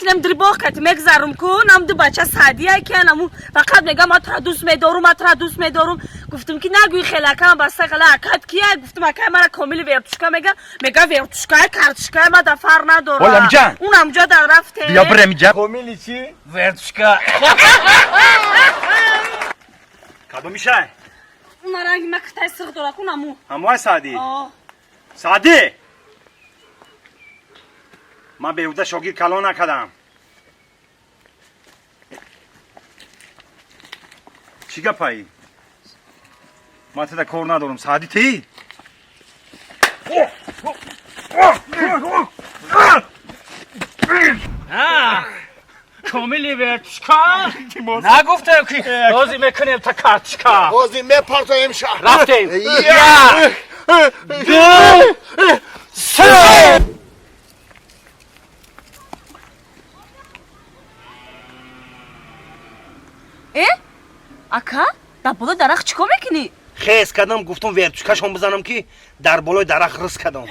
کنم دریباخ کت مگذارم کو نام دو بچه سادیه که نمو فقط میگم ما تو دوست می‌دارم گفتم که نگوی خلاکم بسته خلاکت کیه گفتم که مرا کامیلی ورتشکا میگه ورتشکا کارتشکا ما دفر نداره اونم جا در رفته بیا برم اینجا کامیلی چی ورتشکا کدوم میشه اون رنگ مکتای سر داره کنمو هموای سعدی سعدی من بیهوده شاگرد کلان نکردم چی گپایی من تدا کار ندارم سعدی تی کومیلی ورتشکا نگفتم که بازی میکنیم تا کارتشکا بازی میپرتایم شهر رفتیم یک دو سه اکا در بالا درخت چیکار میکنی؟ خیز کردم گفتم ورتشکاشون بزنم که در بالای درخت رس کردم